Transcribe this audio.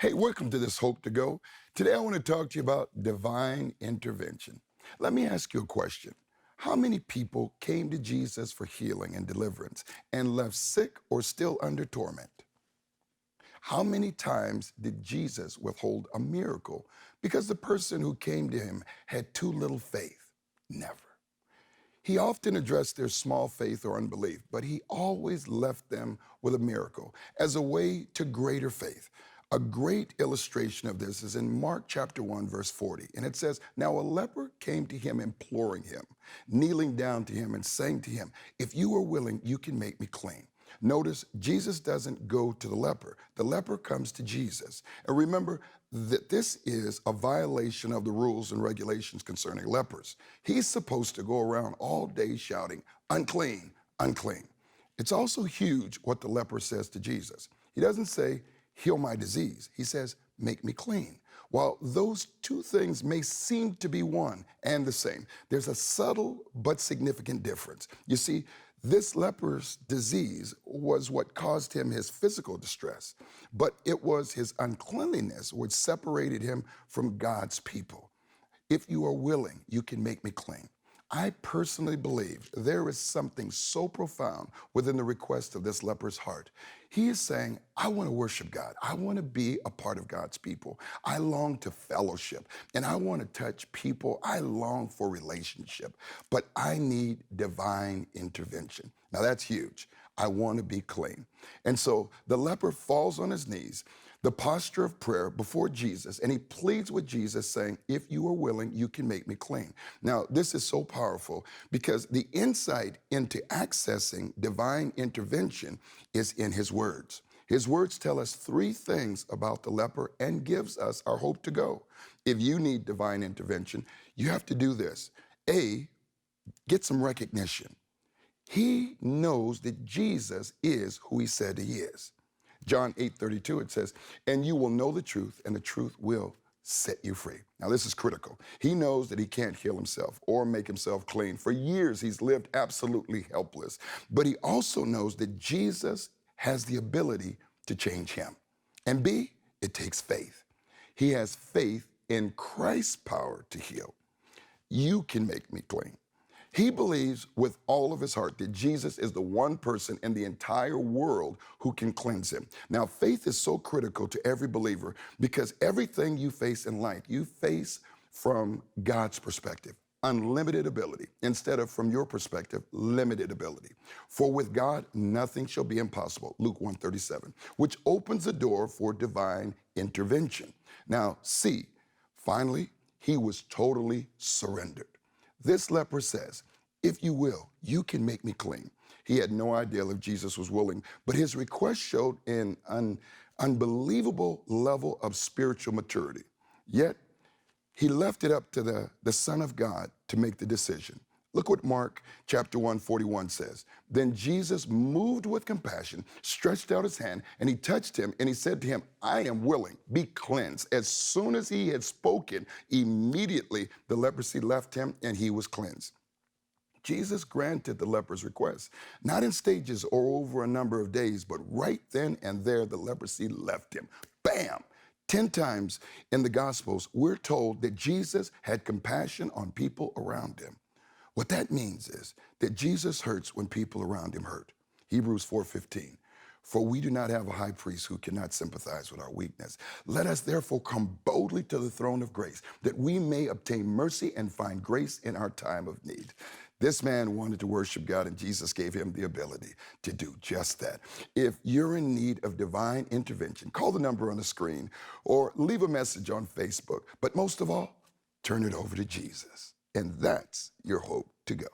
Hey, welcome to this Hope to Go. Today I want to talk to you about divine intervention. Let me ask you a question. How many people came to Jesus for healing and deliverance and left sick or still under torment? How many times did Jesus withhold a miracle because the person who came to him had too little faith? Never. He often addressed their small faith or unbelief, but he always left them with a miracle as a way to greater faith. A great illustration of this is in Mark chapter 1, verse 40. And it says, "Now a leper came to him imploring him, kneeling down to him and saying to him, 'If you are willing, you can make me clean.'" Notice Jesus doesn't go to the leper. The leper comes to Jesus. And remember that this is a violation of the rules and regulations concerning lepers. He's supposed to go around all day shouting, "Unclean, unclean." It's also huge what the leper says to Jesus. He doesn't say, "Heal my disease." He says, "Make me clean." While those two things may seem to be one and the same, there's a subtle but significant difference. You see, this leper's disease was what caused him his physical distress, but it was his uncleanliness which separated him from God's people. If you are willing, you can make me clean. I personally believe there is something so profound within the request of this leper's heart. He is saying, "I want to worship God. I want to be a part of God's people. I long to fellowship and I want to touch people. I long for relationship, but I need divine intervention." Now that's huge. I want to be clean. And so the leper falls on his knees, the posture of prayer before Jesus, and he pleads with Jesus saying, "If you are willing, you can make me clean." Now, this is so powerful because the insight into accessing divine intervention is in his words. His words tell us three things about the leper and gives us our hope to go. If you need divine intervention, you have to do this. A, get some recognition. He knows that Jesus is who he said he is. John 8:32, it says, "And you will know the truth, and the truth will set you free." Now, this is critical. He knows that he can't heal himself or make himself clean. For years, he's lived absolutely helpless. But he also knows that Jesus has the ability to change him. And B, it takes faith. He has faith in Christ's power to heal. You can make me clean. He believes with all of his heart that Jesus is the one person in the entire world who can cleanse him. Now, faith is so critical to every believer because everything you face in life, you face from God's perspective, unlimited ability, instead of from your perspective, limited ability. For with God, nothing shall be impossible, Luke 1:37, which opens the door for divine intervention. Now, C, finally, he was totally surrendered. This leper says, "If you will, you can make me clean." He had no idea if Jesus was willing, but his request showed an unbelievable level of spiritual maturity. Yet, he left it up to the Son of God to make the decision. Look what Mark chapter 1:41 says. "Then Jesus, moved with compassion, stretched out his hand, and he touched him, and he said to him, 'I am willing, be cleansed.' As soon as he had spoken, immediately the leprosy left him, and he was cleansed." Jesus granted the leper's request, not in stages or over a number of days, but right then and there, the leprosy left him. Bam! 10 times in the Gospels, we're told that Jesus had compassion on people around him. What that means is that Jesus hurts when people around him hurt. Hebrews 4:15. "For we do not have a high priest who cannot sympathize with our weakness. Let us therefore come boldly to the throne of grace, that we may obtain mercy and find grace in our time of need." This man wanted to worship God, and Jesus gave him the ability to do just that. If you're in need of divine intervention, call the number on the screen or leave a message on Facebook. But most of all, turn it over to Jesus. And that's your hope to go.